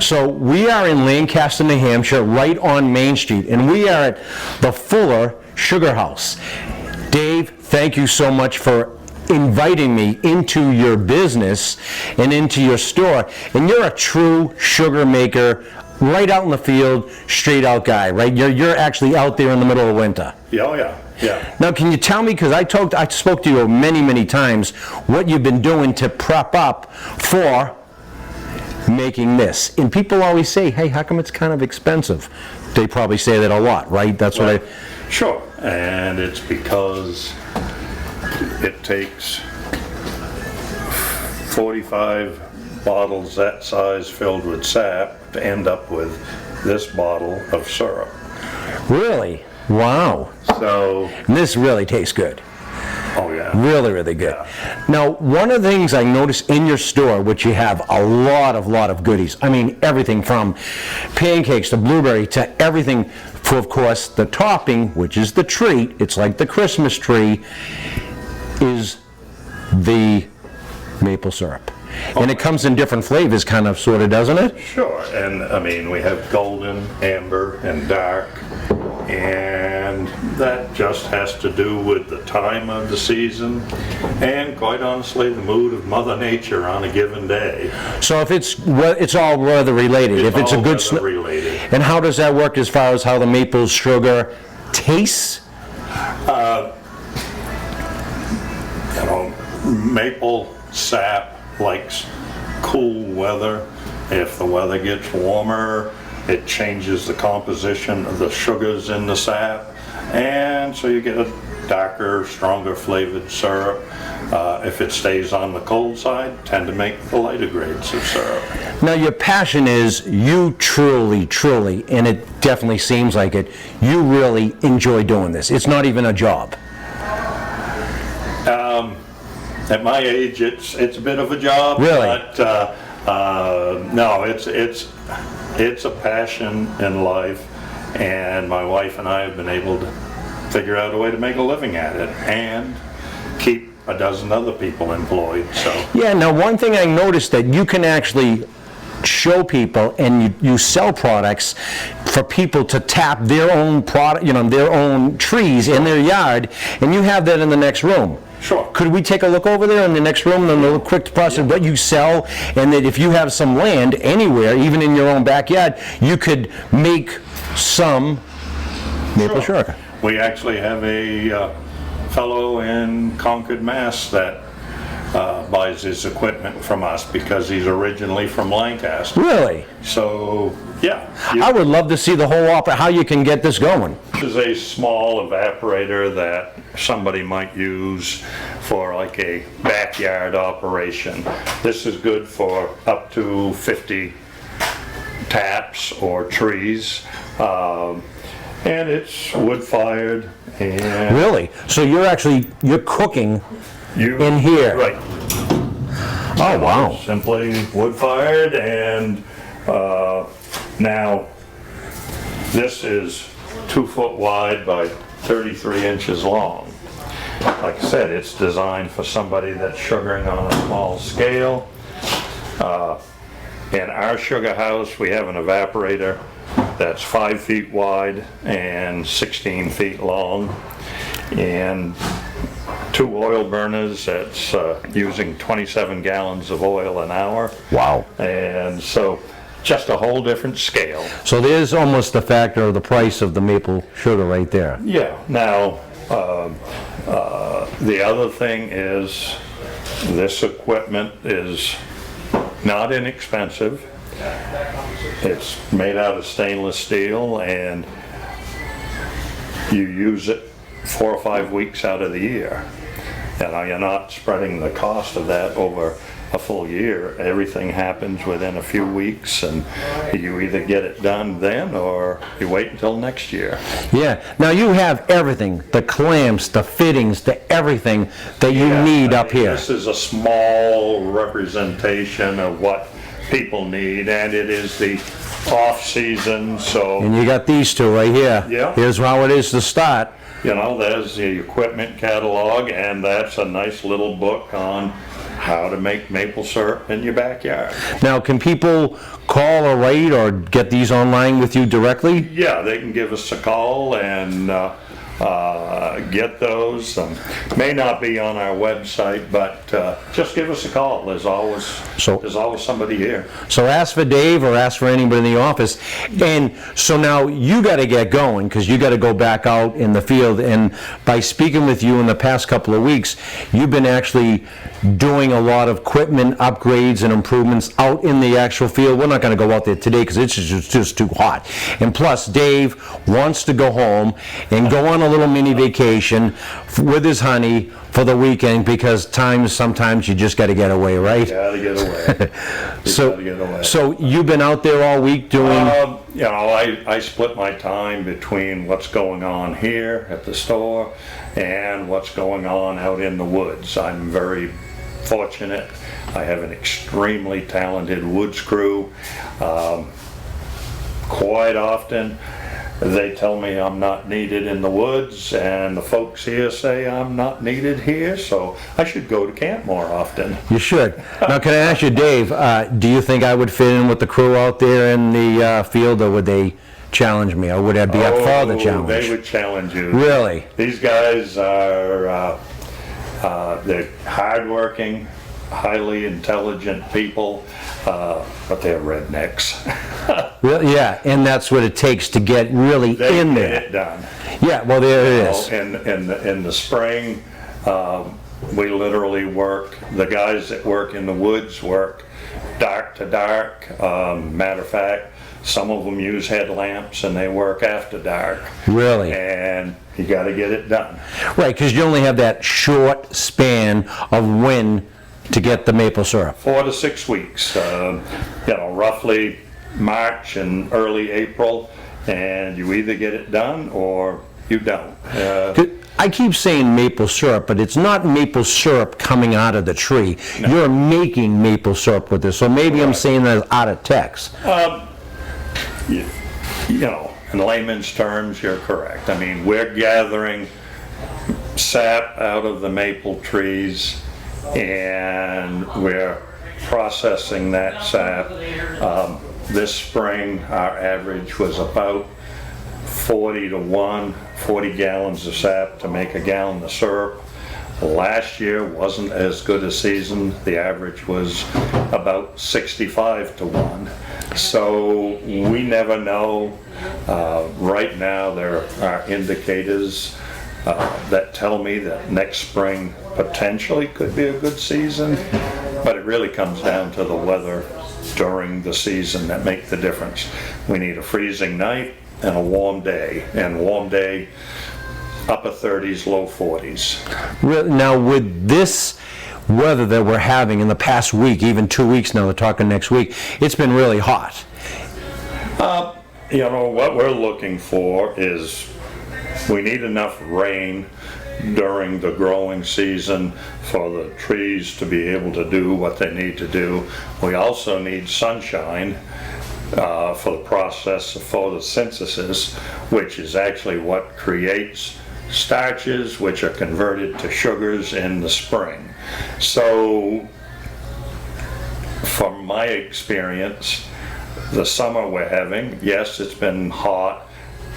So we are in Lancaster, New Hampshire, right on Main Street, and we are at the Fuller Sugar House. Dave, thank you so much for inviting me into your business and into your store. And you're a true sugar maker, right out in the field, straight out guy, right? You're actually out there in the middle of winter. Yeah, oh yeah, yeah. Now, can you tell me, because I spoke to you many times, what you've been doing to prep up for making this? And people always say, hey, how come it's kind of expensive? They probably say that a lot, right? That's what Sure, and it's because it takes 45 bottles that size filled with sap to end up with this bottle of syrup. Really? Wow. So, And this really tastes good. oh yeah. Really good. Yeah. Now, one of the things I noticed in your store, which you have a lot of goodies. I mean, everything from pancakes to blueberry to everything for, of course, the topping, which is the treat. It's like the Christmas tree, is the maple syrup. And it comes in different flavors, kind of, sort of, doesn't it? Sure, and I mean, we have golden, amber, and dark, and that just has to do with the time of the season, and quite honestly, the mood of Mother Nature on a given day. So if it's all weather related. If it's a good weather related. And how does that work as far as how the maple sugar tastes? You know, maple sap likes cool weather. If the weather gets warmer, it changes the composition of the sugars in the sap, and so you get a darker, stronger flavored syrup. If it stays on the cold side, tend to make the lighter grades of syrup. Now, your passion is you truly, and it definitely seems like it, you really enjoy doing this. It's not even a job. At my age, it's a bit of a job. Really? But no, it's a passion in life, and my wife and I have been able to figure out a way to make a living at it and keep a dozen other people employed. So Yeah, now one thing I noticed that you can actually show people and you sell products for people to tap their own product, their own trees in their yard, and you have that in the next room. Sure. Could we take a look over there in the next room and a little quick process of what you sell, and that if you have some land anywhere, even in your own backyard, you could make some maple sugar. we actually have a fellow in Concord, Mass. that buys his equipment from us because he's originally from Lancaster. Really? So, yeah. I would love to see the whole how you can get this going. This is a small evaporator that somebody might use for like a backyard operation. This is good for up to 50 taps or trees, and it's wood fired. And Really? So you're cooking in here? Right. Oh, wow. Simply wood fired, and now this is 2 foot wide by 33 inches long. Like I said, it's designed for somebody that's sugaring on a small scale. In our sugar house, we have an evaporator that's 5 feet wide and 16 feet long, and 2 oil burners that's using 27 gallons of oil an hour. Wow. And so just a whole different scale. So there's almost the factor of the price of the maple sugar right there. Yeah. Now, the other thing is this equipment is not inexpensive. It's made out of stainless steel, and you use it 4 or 5 weeks out of the year. And you're not spreading the cost of that over a full year. Everything happens within a few weeks, and you either get it done then or you wait until next year. Yeah. Now you have everything, the clamps, the fittings, the everything that you need up here. This is a small representation of what people need, and it is the off-season, so, And you got these two right here. Yeah. Here's how it is to start. there's the equipment catalog, and that's a nice little book on how to make maple syrup in your backyard. Now, can people call or write or get these online with you directly? Yeah, they can give us a call and get those. May not be on our website, but just give us a call. There's always somebody here. So ask for Dave or ask for anybody in the office. And so now you got to get going because you got to go back out in the field. And by speaking with you in the past couple of weeks, you've been actually doing a lot of equipment upgrades and improvements out in the actual field. We're not going to go out there today because it's just too hot. And plus, Dave wants to go home and go on a little mini vacation with his honey for the weekend because sometimes you just got to get away, right? Gotta get away. Gotta get away. So you've been out there all week doing? I split my time between what's going on here at the store and what's going on out in the woods. I'm very fortunate. I have an extremely talented woods crew. Quite often they tell me I'm not needed in the woods, and the folks here say I'm not needed here, so I should go to camp more often. You should. Now, can I ask you, Dave, do you think I would fit in with the crew out there in the field, or would they challenge me, or would I be up for the challenge? They would challenge you. Really? These guys are they're hardworking, highly intelligent people, but they're rednecks. Well, yeah, and that's what it takes to get really They in get there. it done. Yeah, well, there it is. In the spring, we literally work, the guys that work in the woods work dark to dark. Matter of fact, some of them use headlamps and they work after dark. Really? And you got to get it done. Right, because you only have that short span of when to get the maple syrup. 4 to 6 weeks, roughly March and early April, and you either get it done or you don't. I keep saying maple syrup, but it's not maple syrup coming out of the tree. No. You're making maple syrup with this, so maybe I'm saying that out of text. In layman's terms, you're correct. I mean, we're gathering sap out of the maple trees, and we're processing that sap. This spring, our average was about 40 to 1, 40 gallons of sap to make a gallon of syrup. Last year wasn't as good a season. The average was about 65 to 1. So we never know. Right now there are indicators that tell me that next spring potentially could be a good season, but it really comes down to the weather during the season that make the difference. We need a freezing night and a warm day, upper 30s, low 40s. Now, with this weather that we're having in the past week, even 2 weeks now, we're talking next week, it's been really hot. What we're looking for is we need enough rain during the growing season for the trees to be able to do what they need to do. We also need sunshine for the process of photosynthesis, which is actually what creates starches, which are converted to sugars in the spring. So, from my experience, the summer we're having, yes, it's been hot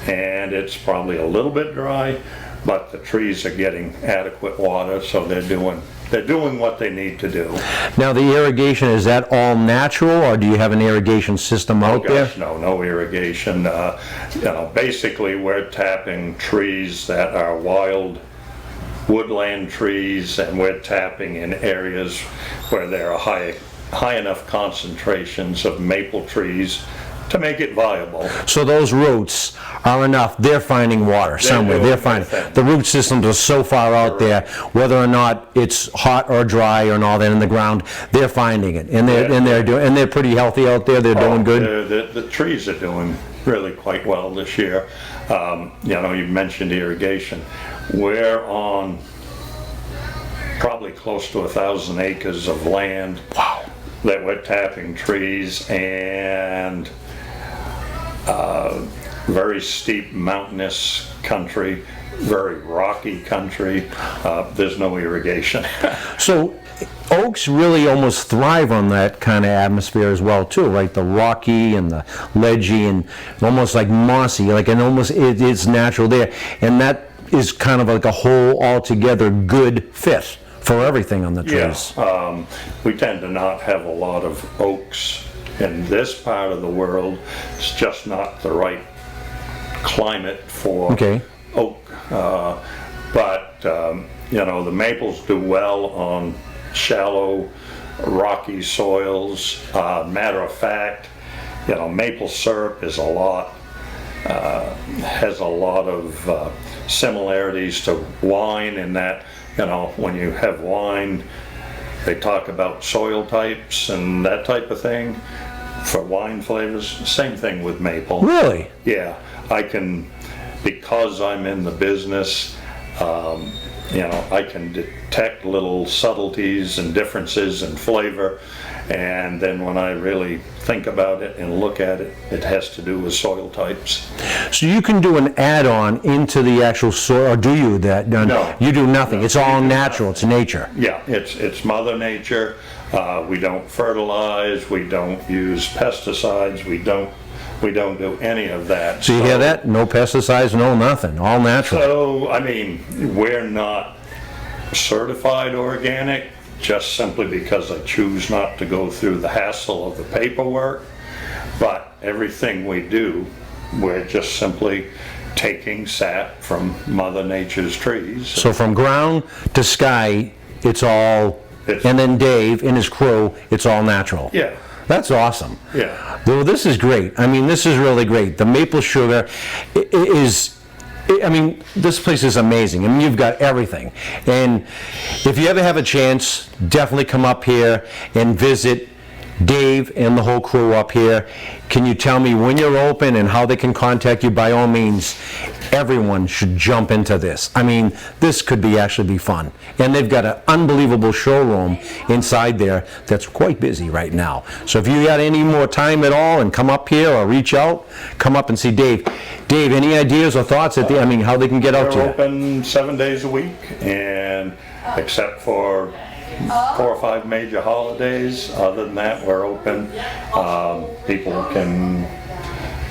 and it's probably a little bit dry, but the trees are getting adequate water, so they're doing what they need to do. Now, the irrigation, is that all natural, or do you have an irrigation system out there? No irrigation. Basically we're tapping trees that are wild woodland trees, and we're tapping in areas where there are high enough concentrations of maple trees to make it viable. So those roots are enough. They're finding water somewhere. They're finding. The root systems are so far out there, whether or not it's hot or dry and all that in the ground, they're finding it, and they're pretty healthy out there. They're doing good. The trees are doing really quite well this year. You mentioned irrigation. We're on probably close to 1,000 acres of land. Wow. That we're tapping trees, and very steep mountainous country, very rocky country. There's no irrigation. So oaks really almost thrive on that kind of atmosphere as well too, right? The rocky and the ledgy and almost like mossy, like and almost it's natural there. And that is kind of like a whole altogether good fit for everything on the trees. Yeah, we tend to not have a lot of oaks in this part of the world. It's just not the right climate for Okay. oak. But the maples do well on shallow, rocky soils. Matter of fact, maple syrup is has a lot of similarities to wine in that, when you have wine, they talk about soil types and that type of thing for wine flavors. Same thing with maple. Really? Yeah, because I'm in the business, I can detect little subtleties and differences in flavor, and then when I really think about it and look at it, it has to do with soil types. So you can do an add-on into the actual soil, or do you that? No. You do nothing. It's all natural. It's nature. Yeah, it's Mother Nature. We don't fertilize, we don't use pesticides, we don't do any of that. So you hear that? No pesticides, no nothing. All natural. So, we're not certified organic, just simply because I choose not to go through the hassle of the paperwork. But everything we do, we're just simply taking sap from Mother Nature's trees. So from ground to sky, it's all, and then Dave and his crew, it's all natural. Yeah. That's awesome. Yeah. Well, this is great. This is really great. The maple sugar is, this place is amazing. You've got everything. And if you ever have a chance, definitely come up here and visit Dave and the whole crew up here. Can you tell me when you're open and how they can contact you? By all means, everyone should jump into this. This could actually be fun. And they've got an unbelievable showroom inside there that's quite busy right now. So if you got any more time at all and come up here or reach out, come up and see Dave. Dave, any ideas or thoughts at how they can get out to We're you? open 7 days a week, and except for 4 or 5 major holidays, other than that, we're open. People can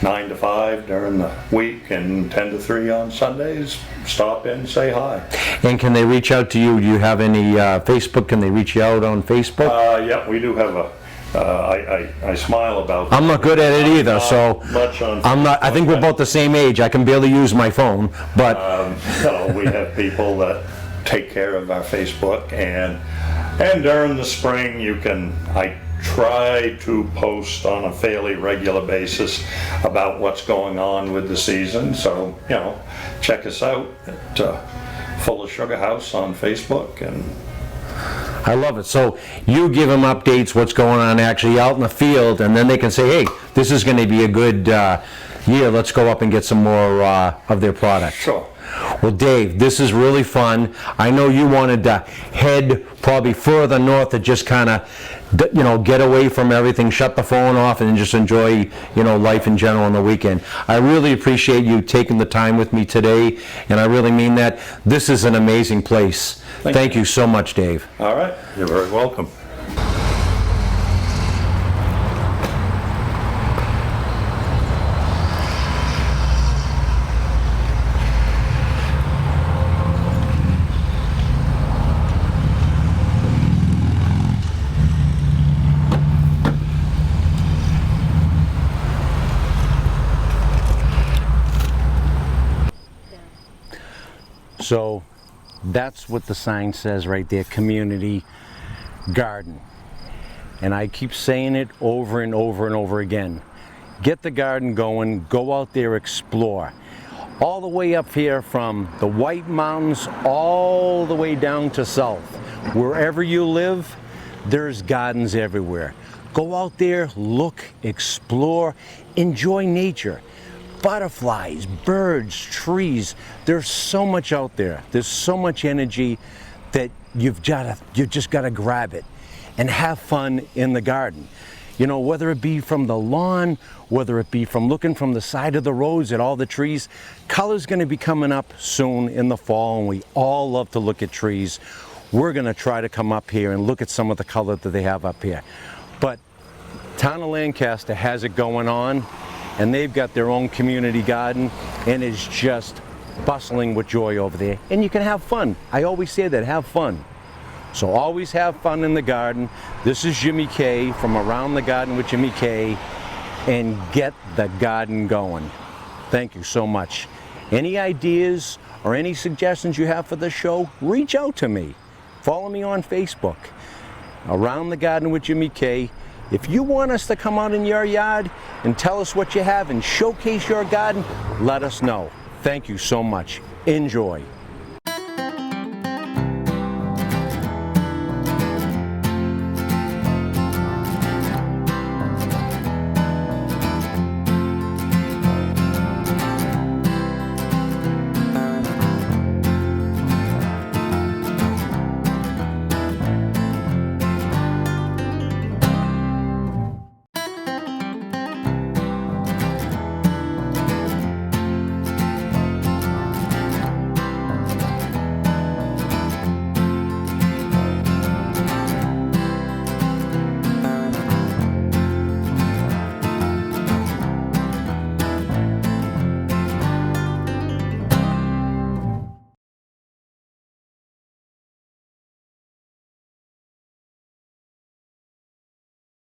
9 to 5 during the week and 10 to 3 on Sundays. Stop in, say hi. And can they reach out to you? Do you have any Facebook? Can they reach you out on Facebook? Yeah, we do have I smile about that. I'm not good at it either, so Much on I'm not. I think we're both the same age. I can barely use my phone, but we have people that take care of our Facebook, and during the spring I try to post on a fairly regular basis about what's going on with the season. So check us out at Full of Sugar House on Facebook, and I love it. So you give them updates, what's going on actually out in the field, and then they can say, hey, this is going to be a good year. Let's go up and get some more of their product. sure. Well, Dave, this is really fun. I know you wanted to head probably further north to just kind of, get away from everything, shut the phone off, and just enjoy, life in general on the weekend. I really appreciate you taking the time with me today, and I really mean that. This is an amazing place. Thank you so much, Dave. All right, you're very welcome. So that's what the sign says right there, community garden. And I keep saying it over and over and over again. Get the garden going, go out there, explore. All the way up here from the White Mountains all the way down to south. Wherever you live, there's gardens everywhere. Go out there, look, explore, enjoy nature. Butterflies, birds, trees. There's so much out there. There's so much energy that you've just got to grab it and have fun in the garden. You know, whether it be from the lawn, whether it be from looking from the side of the roads at all the trees, color's gonna be coming up soon in the fall, and we all love to look at trees. We're gonna try to come up here and look at some of the color that they have up here. But Town of Lancaster has it going on, and they've got their own community garden, and it's just bustling with joy over there. And you can have fun. I always say that, have fun. So always have fun in the garden. This is Jimmy K from Around the Garden with Jimmy K, and get the garden going. Thank you so much. Any ideas or any suggestions you have for the show, reach out to me. Follow me on Facebook, Around the Garden with Jimmy K. If you want us to come out in your yard and tell us what you have and showcase your garden, let us know. Thank you so much. Enjoy.